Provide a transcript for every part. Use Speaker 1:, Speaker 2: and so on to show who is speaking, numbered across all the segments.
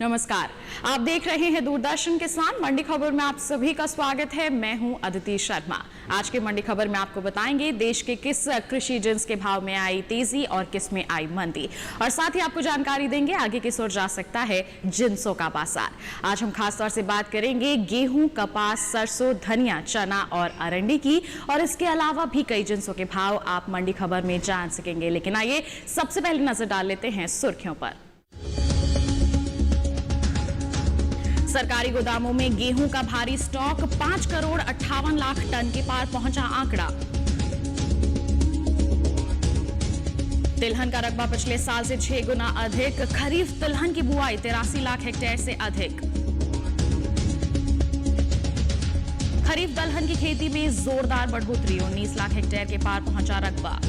Speaker 1: नमस्कार, आप देख रहे हैं दूरदर्शन किसान मंडी खबर में आप सभी का स्वागत है। मैं हूं अदिति शर्मा। आज के मंडी खबर में आपको बताएंगे देश के किस कृषि जिन्स के भाव में आई तेजी और किस में आई मंदी, और साथ ही आपको जानकारी देंगे आगे किस ओर जा सकता है जिन्सों का बाजार। आज हम खास तौर से बात करेंगे गेहूं, कपास, सरसों, धनिया, चना और अरंडी की, और इसके अलावा भी कई जिन्सों के भाव आप मंडी खबर में जान सकेंगे। लेकिन आइए सबसे पहले नजर डाल लेते हैं सुर्खियों पर। सरकारी गोदामों में गेहूं का भारी स्टॉक, 5 करोड़ 58 लाख टन के पार पहुंचा आंकड़ा। तिलहन का रकबा पिछले साल से 6 गुना अधिक, खरीफ तिलहन की बुआई 83 लाख हेक्टेयर से अधिक। खरीफ दलहन की खेती में जोरदार बढ़ोतरी, 19 लाख हेक्टेयर के पार पहुंचा रकबा।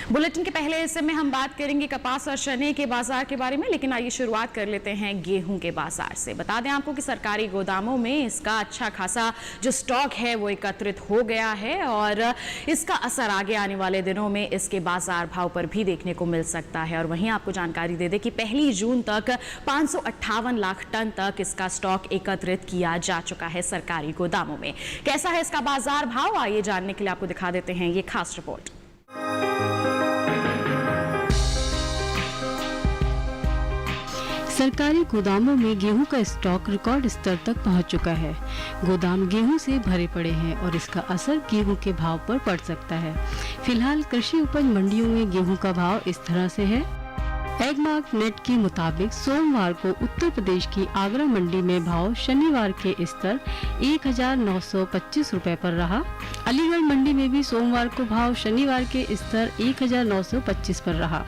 Speaker 1: बुलेटिन के पहले हिस्से में हम बात करेंगे कपास और चने के बाजार के बारे में, लेकिन आइए शुरुआत कर लेते हैं गेहूं के बाजार से। बता दें आपको कि सरकारी गोदामों में इसका अच्छा खासा जो स्टॉक है वो एकत्रित हो गया है, और इसका असर आगे आने वाले दिनों में इसके बाजार भाव पर भी देखने को मिल सकता है। और वहीं आपको जानकारी दे दें कि 1 जून तक 558 लाख टन तक इसका स्टॉक एकत्रित किया जा चुका है सरकारी गोदामों में। कैसा है इसका बाजार भाव, आइए जानने के लिए आपको दिखा देते हैं ये खास रिपोर्ट।
Speaker 2: सरकारी गोदामों में गेहूं का स्टॉक रिकॉर्ड स्तर तक पहुंच चुका है। गोदाम गेहूं से भरे पड़े हैं और इसका असर गेहूं के भाव पर पड़ सकता है। फिलहाल कृषि उपज मंडियों में गेहूं का भाव इस तरह से है। एगमार्क नेट के मुताबिक सोमवार को उत्तर प्रदेश की आगरा मंडी में भाव शनिवार के स्तर 1925 रुपए पर रहा। अलीगढ़ मंडी में भी सोमवार को भाव शनिवार के स्तर 1925 पर रहा,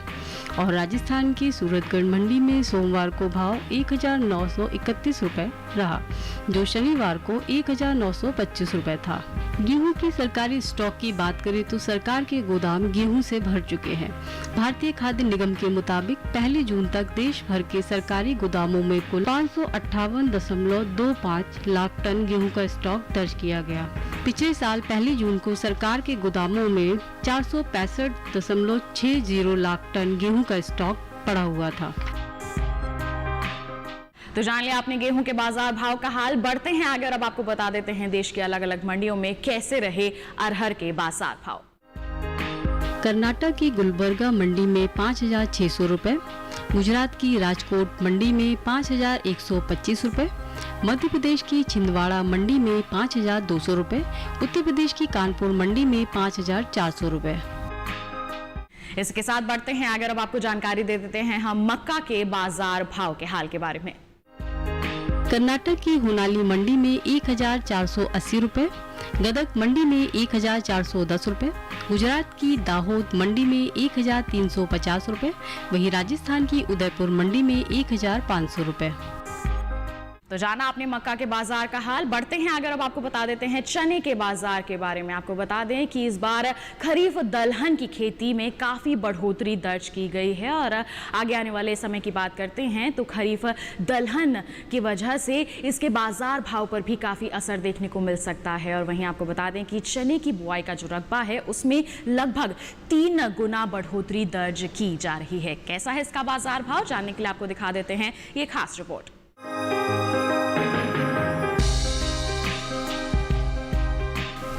Speaker 2: और राजस्थान की सूरतगढ़ मंडी में सोमवार को भाव 1931 रुपए रहा, जो शनिवार को 1925 रुपए था। गेहूं की सरकारी स्टॉक की बात करें तो सरकार के गोदाम गेहूं से भर चुके हैं। भारतीय खाद्य निगम के मुताबिक 1 जून तक देश भर के सरकारी गोदामों में कुल 558.25 लाख टन गेहूं का स्टॉक दर्ज किया गया। पिछले साल 1 जून को सरकार के गोदामों में 465.60 लाख टन गेहूं का स्टॉक पड़ा हुआ था।
Speaker 1: तो जान लिया आपने गेहूं के बाजार भाव का हाल। बढ़ते हैं आगे और अब आपको बता देते हैं देश की अलग अलग मंडियों में कैसे रहे अरहर के बाजार भाव।
Speaker 2: कर्नाटक की गुलबर्गा मंडी में 5,600 रुपए, गुजरात की राजकोट मंडी में 5,125 रुपए, मध्य प्रदेश की छिंदवाड़ा मंडी में 5,200 रुपए, उत्तर प्रदेश की कानपुर मंडी में 5,400 रुपए।
Speaker 1: इसके साथ बढ़ते हैं आगे और अब आपको जानकारी दे देते हैं हम मक्का के बाजार भाव के हाल के बारे में।
Speaker 2: कर्नाटक की होनाली मंडी में 1,480 रुपए, गदग मंडी में 1,410 रुपए, गुजरात की दाहोद मंडी में 1,350 रुपए, वहीं राजस्थान की उदयपुर मंडी में 1,500 रुपए।
Speaker 1: तो जाना आपने मक्का के बाजार का हाल। बढ़ते हैं अगर अब आपको बता देते हैं चने के बाजार के बारे में। आपको बता दें कि इस बार खरीफ दलहन की खेती में काफ़ी बढ़ोतरी दर्ज की गई है, और आगे आने वाले समय की बात करते हैं तो खरीफ दलहन की वजह से इसके बाजार भाव पर भी काफ़ी असर देखने को मिल सकता है। और वहीं आपको बता दें कि चने की बुआई का जो रकबा है उसमें लगभग 3 गुना बढ़ोतरी दर्ज की जा रही है। कैसा है इसका बाजार भाव, जानने के लिए आपको दिखा देते हैं ये खास रिपोर्ट।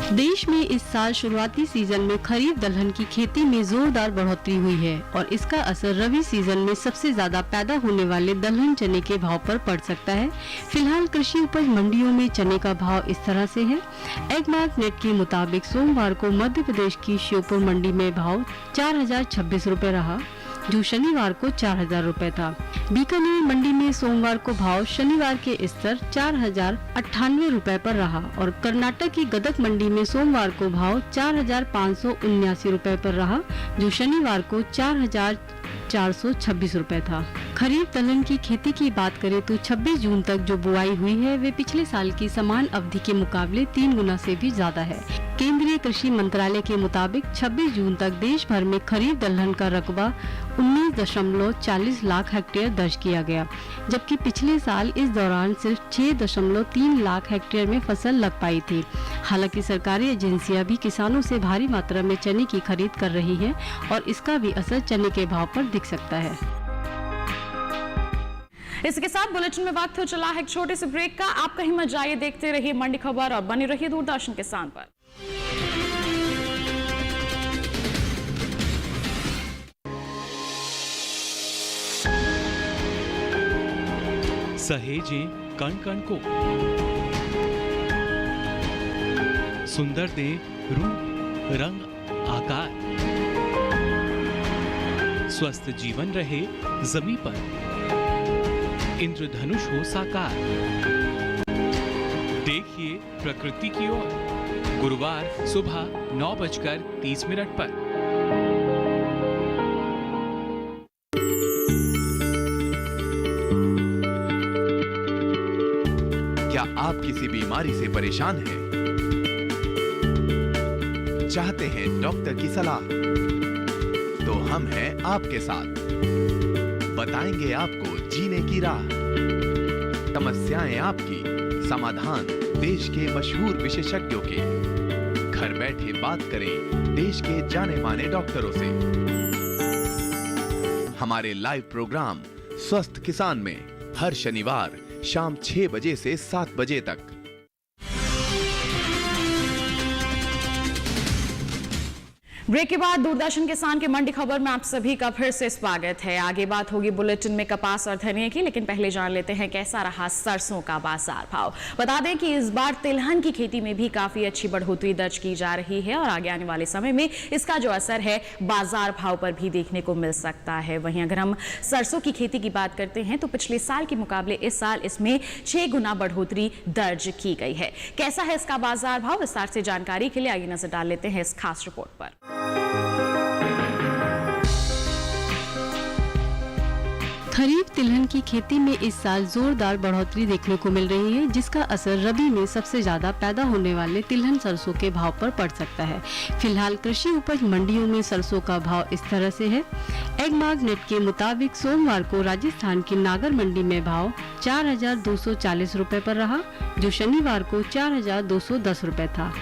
Speaker 2: देश में इस साल शुरुआती सीजन में खरीफ दलहन की खेती में जोरदार बढ़ोतरी हुई है, और इसका असर रबी सीजन में सबसे ज्यादा पैदा होने वाले दलहन चने के भाव पर पड़ सकता है। फिलहाल कृषि उपज मंडियों में चने का भाव इस तरह से है। एगमार्क नेट के मुताबिक सोमवार को मध्य प्रदेश की श्योपुर मंडी में भाव 4,026 रुपए रहा, जो शनिवार को 4,000 रुपए था। बीकानेर मंडी में सोमवार को भाव शनिवार के स्तर 4,098 रुपए पर रहा, और कर्नाटक की गदग मंडी में सोमवार को भाव 4,579 रुपए पर रहा, जो शनिवार को 4,426 रुपए था। खरीफ दलहन की खेती की बात करें तो 26 जून तक जो बुआई हुई है वे पिछले साल की समान अवधि के मुकाबले 3 गुना से भी ज्यादा है। केंद्रीय कृषि मंत्रालय के मुताबिक 26 जून तक देश भर में खरीफ दलहन का रकबा 19.40 लाख हेक्टेयर दर्ज किया गया, जबकि पिछले साल इस दौरान सिर्फ 6.3 लाख हेक्टेयर में फसल लग पाई थी। हालांकि सरकारी एजेंसियां भी किसानों से भारी मात्रा में चने की खरीद कर रही हैं और इसका भी असर चने के भाव पर दिख सकता है।
Speaker 1: इसके साथ बुलेटिन में वक्त हो चला है एक छोटे से ब्रेक का। आप कहीं मत जाइए, देखते रहिए मंडी खबर और बने रहिए दूरदर्शन किसान पर।
Speaker 3: सहेजें कण कण को, सुंदर दे रूप रंग आकार, स्वस्थ जीवन रहे जमीन पर, इंद्रधनुष हो साकार। देखिए प्रकृति की ओर, गुरुवार सुबह 9:30 पर।
Speaker 4: क्या आप किसी बीमारी से परेशान हैं? चाहते हैं डॉक्टर की सलाह? तो हम हैं आपके साथ, बताएंगे आपको जीने की राह। समस्याएं आपकी, समाधान देश के मशहूर विशेषज्ञों के। घर बैठे बात करें देश के जाने माने डॉक्टरों से। हमारे लाइव प्रोग्राम स्वस्थ किसान में हर शनिवार शाम 6 बजे से 7 बजे तक।
Speaker 1: ब्रेक के बाद दूरदर्शन किसान के मंडी खबर में आप सभी का फिर से स्वागत है। आगे बात होगी बुलेटिन में कपास और धनिया की, लेकिन पहले जान लेते हैं कैसा रहा सरसों का बाजार भाव। बता दें कि इस बार तिलहन की खेती में भी काफी अच्छी बढ़ोतरी दर्ज की जा रही है और आगे आने वाले समय में इसका जो असर है बाजार भाव पर भी देखने को मिल सकता है। वहीं अगर हम सरसों की खेती की बात करते हैं तो पिछले साल के मुकाबले इस साल इसमें 6 गुना बढ़ोतरी दर्ज की गई है। कैसा है इसका बाजार भाव, विस्तार से जानकारी के लिए आइए नजर डाल लेते हैं इस खास रिपोर्ट पर।
Speaker 2: खरीफ तिलहन की खेती में इस साल जोरदार बढ़ोतरी देखने को मिल रही है, जिसका असर रबी में सबसे ज्यादा पैदा होने वाले तिलहन सरसों के भाव पर पड़ सकता है। फिलहाल कृषि उपज मंडियों में सरसों का भाव इस तरह से है। एगमार्क नेट के मुताबिक सोमवार को राजस्थान की नागर मंडी में भाव 4,240 रुपए पर रहा, जो शनिवार को 4,210 रुपए था।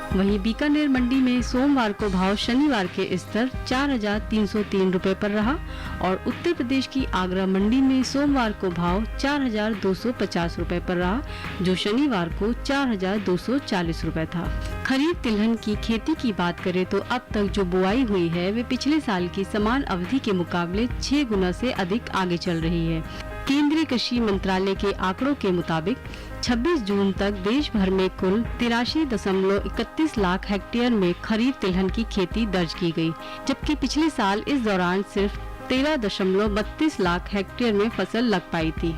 Speaker 2: वहीं बीकानेर मंडी में सोमवार को भाव शनिवार के स्तर 4,303 रुपए पर रहा और उत्तर प्रदेश की आगरा मंडी में सोमवार को भाव 4,250 रुपए पर रहा, जो शनिवार को 4,240 रुपए था। खरीफ तिलहन की खेती की बात करें तो अब तक जो बुआई हुई है वे पिछले साल की समान अवधि के मुकाबले 6 गुना से अधिक आगे चल रही है। केंद्रीय कृषि मंत्रालय के आंकड़ों के मुताबिक 26 जून तक देश भर में कुल 83.31 लाख हेक्टेयर में खरीफ तिलहन की खेती दर्ज की गई, जबकि पिछले साल इस दौरान सिर्फ 13.32 लाख हेक्टेयर में फसल लग पाई थी।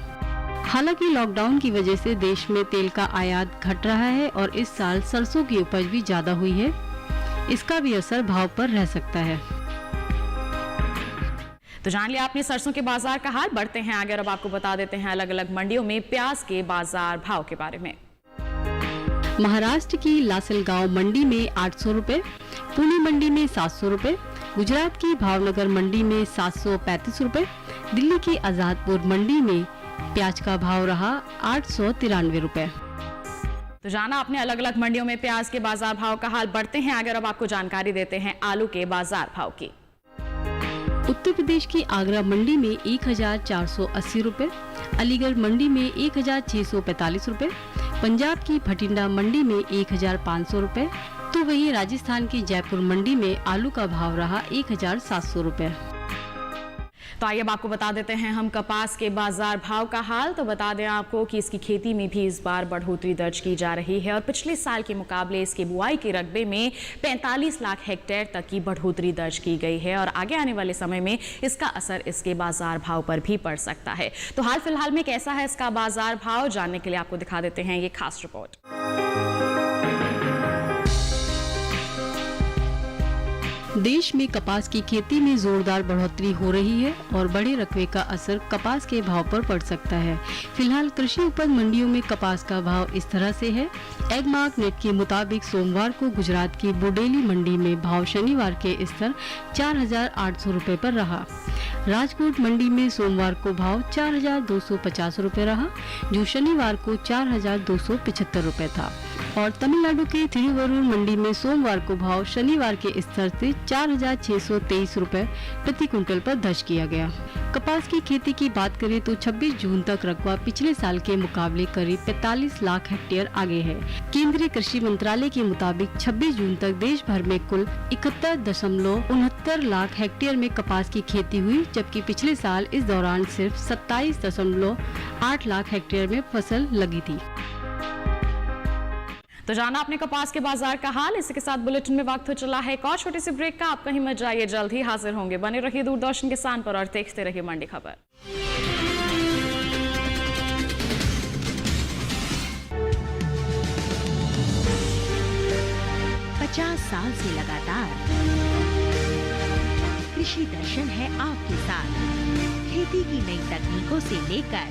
Speaker 2: हालांकि लॉकडाउन की वजह से देश में तेल का आयात घट रहा है और इस साल सरसों की उपज भी ज्यादा हुई है, इसका भी असर भाव पर रह सकता है।
Speaker 1: तो जान लिया आपने सरसों के बाजार का हाल। बढ़ते हैं आगे, अब आपको बता देते हैं अलग अलग मंडियों में प्याज के बाजार भाव के बारे में।
Speaker 2: महाराष्ट्र की लासलगांव मंडी में 800 रुपए, पुणे मंडी में 700 रुपए, गुजरात की भावनगर मंडी में 735 रुपए, दिल्ली की आजादपुर मंडी में प्याज का भाव रहा 893 रुपए।
Speaker 1: तो जाना आपने अलग अलग मंडियों में प्याज के बाजार भाव का हाल। बढ़ते हैं आगे, अब आपको जानकारी देते हैं आलू के बाजार भाव की।
Speaker 2: उत्तर प्रदेश की आगरा मंडी में 1,480 रुपए, अलीगढ़ मंडी में 1,645 रुपए, पंजाब की भटिंडा मंडी में 1,500 रुपए, तो वहीं राजस्थान की जयपुर मंडी में आलू का भाव रहा 1,700 रुपए।
Speaker 1: तो आइए अब आपको बता देते हैं हम कपास के बाजार भाव का हाल। तो बता दें आपको कि इसकी खेती में भी इस बार बढ़ोतरी दर्ज की जा रही है और पिछले साल के मुकाबले इसके बुआई के रकबे में 45 लाख हेक्टेयर तक की बढ़ोतरी दर्ज की गई है और आगे आने वाले समय में इसका असर इसके बाजार भाव पर भी पड़ सकता है। तो हाल फिलहाल में कैसा है इसका बाजार भाव, जानने के लिए आपको दिखा देते हैं ये खास रिपोर्ट।
Speaker 2: देश में कपास की खेती में जोरदार बढ़ोतरी हो रही है और बड़े रकबे का असर कपास के भाव पर पड़ सकता है। फिलहाल कृषि उपज मंडियों में कपास का भाव इस तरह से है। एगमार्क नेट के मुताबिक सोमवार को गुजरात की बुडेली मंडी में भाव शनिवार के स्तर 4,800 रुपए पर रहा। राजकोट मंडी में सोमवार को भाव 4,250 रुपए रहा, जो शनिवार को 4,275 रुपए था। और तमिलनाडु के तिरुवरूर मंडी में सोमवार को भाव शनिवार के स्तर से 4,623 रुपए प्रति क्विंटल पर दर्ज किया गया। कपास की खेती की बात करें तो 26 जून तक रकबा पिछले साल के मुकाबले करीब 45 लाख हेक्टेयर आगे है। केंद्रीय कृषि मंत्रालय के मुताबिक 26 जून तक देश भर में कुल 71.69 लाख हेक्टेयर में कपास की खेती हुई, जबकि पिछले साल इस दौरान सिर्फ 27.8 लाख हेक्टेयर में फसल लगी थी।
Speaker 1: तो जाना आपने कपास के बाजार का हाल। इसी के साथ बुलेटिन में वक्त हो चला है एक और छोटी सी ब्रेक का। आप कहीं मत जाइए, जल्द ही हाजिर होंगे। बने रहिए दूरदर्शन किसान पर और देखते रहिए मंडी खबर।
Speaker 5: 50 साल से लगातार कृषि दर्शन है आपके साथ। खेती की नई तकनीकों से लेकर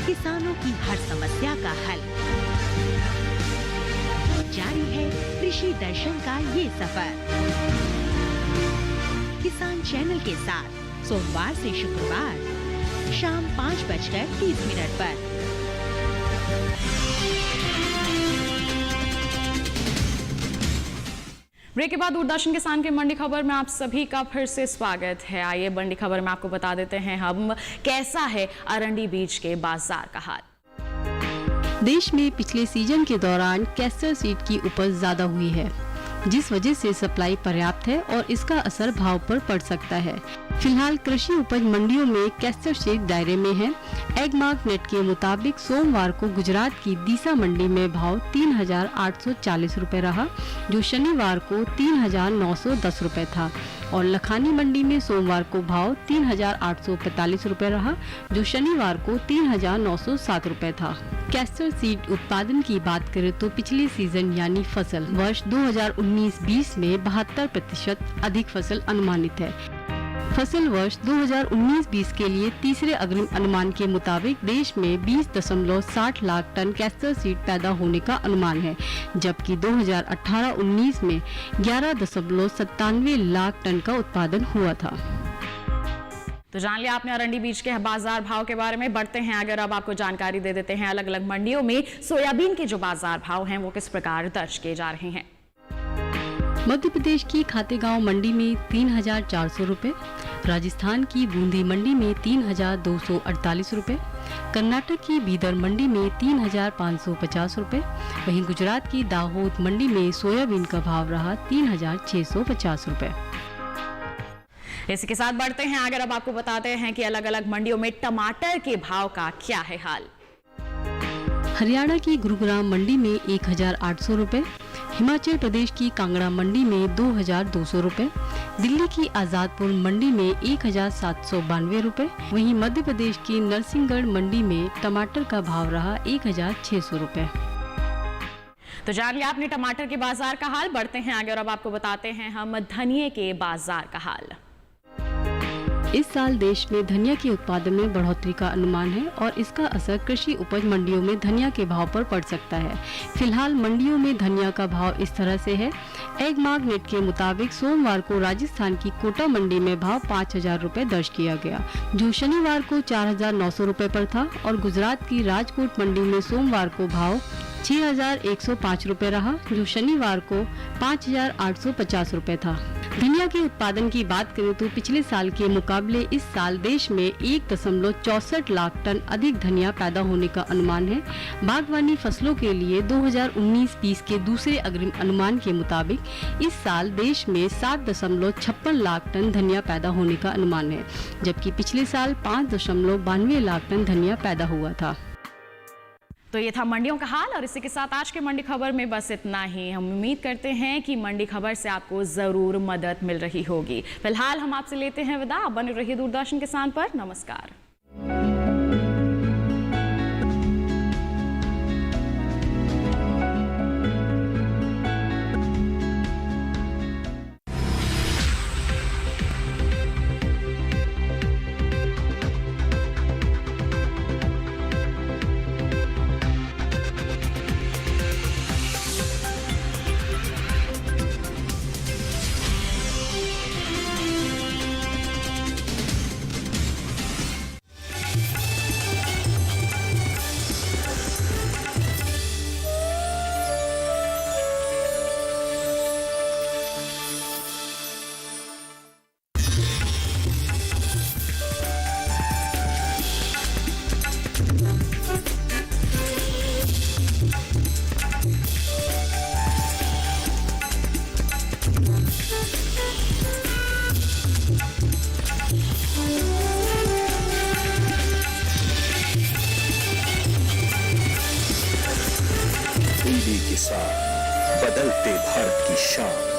Speaker 5: किसानों की हर समस्या का हल, जारी है कृषि दर्शन का ये सफर। किसान चैनल के साथ सोमवार से शुक्रवार शाम 5:30 पर।
Speaker 1: ब्रेक के बाद दूरदर्शन किसान के मंडी खबर में आप सभी का फिर से स्वागत है। आइए मंडी खबर में आपको बता देते हैं हम कैसा है अरंडी बीज के बाजार का हाल।
Speaker 2: देश में पिछले सीजन के दौरान कैस्टर सीड की उपज ज्यादा हुई है, जिस वजह से सप्लाई पर्याप्त है और इसका असर भाव पर पड़ सकता है। फिलहाल कृषि उपज मंडियों में कैस्टर सीड दायरे में है। एगमार्क नेट के मुताबिक सोमवार को गुजरात की दीसा मंडी में भाव 3,840 रुपए रहा, जो शनिवार को 3,910 रुपए था। और लखानी मंडी में सोमवार को भाव 3,845 रुपए रहा, जो शनिवार को 3,907 रुपए था। कैस्टर सीड उत्पादन की बात करें तो पिछले सीजन यानी फसल वर्ष 2019-20 में 72% अधिक फसल अनुमानित है। फसल वर्ष 2019-20 के लिए तीसरे अग्रिम अनुमान के मुताबिक देश में 20.60 लाख टन कैस्टर सीड पैदा होने का अनुमान है, जबकि 2018-19 में 11.97 लाख टन का उत्पादन हुआ था।
Speaker 1: तो जान लिया आपने अरंडी बीज के बाजार भाव के बारे में। बढ़ते हैं अगर अब आपको जानकारी दे देते हैं अलग अलग मंडियों में सोयाबीन के जो बाजार भाव हैं वो किस प्रकार दर्ज किए जा रहे हैं।
Speaker 2: मध्य प्रदेश की खातेगांव मंडी में 3,400 रुपए, राजस्थान की बूंदी मंडी में 3,248 रुपए, कर्नाटक की बीदर मंडी में 3,550 रुपए, वहीं गुजरात की दाहोद मंडी में सोयाबीन का भाव रहा 3,650 रुपए।
Speaker 1: इसी के साथ बढ़ते हैं अगर अब आपको बताते हैं कि अलग अलग मंडियों में टमाटर के भाव का क्या है हाल।
Speaker 2: हरियाणा की गुरुग्राम मंडी में 1,800 रुपए, हिमाचल प्रदेश की कांगड़ा मंडी में 2,200 रुपए, दिल्ली की आजादपुर मंडी में 1,792 रुपए, वहीं मध्य प्रदेश की नरसिंहगढ़ मंडी में टमाटर का भाव रहा 1,600 रुपए।
Speaker 1: तो जान लिया आपने टमाटर के बाजार का हाल। बढ़ते हैं अगर अब आपको बताते हैं हम धनिये के बाजार का हाल।
Speaker 2: इस साल देश में धनिया के उत्पादन में बढ़ोतरी का अनुमान है और इसका असर कृषि उपज मंडियों में धनिया के भाव पर पड़ सकता है। फिलहाल मंडियों में धनिया का भाव इस तरह से है। एगमार्क नेट के मुताबिक सोमवार को राजस्थान की कोटा मंडी में भाव 5,000 रुपए दर्ज किया गया, जो शनिवार को 4,900 रुपए पर था। और गुजरात की राजकोट मंडी में सोमवार को भाव 6,105 रुपए रहा, जो शनिवार को 5,850 रुपए था। धनिया के उत्पादन की बात करें तो पिछले साल के मुकाबले इस साल देश में 1.64 लाख टन अधिक धनिया पैदा होने का अनुमान है। बागवानी फसलों के लिए 2019-20 के दूसरे अग्रिम अनुमान के मुताबिक इस साल देश में 7.56 लाख टन धनिया पैदा होने का अनुमान है, जबकि पिछले साल 5.92 लाख टन धनिया पैदा हुआ था।
Speaker 1: तो ये था मंडियों का हाल और इसी के साथ आज के मंडी खबर में बस इतना ही। हम उम्मीद करते हैं कि मंडी खबर से आपको जरूर मदद मिल रही होगी। फिलहाल हम आपसे लेते हैं विदा। बने रहिए दूरदर्शन किसान पर। नमस्कार।
Speaker 6: टीवी के साथ बदलते भारत की शान।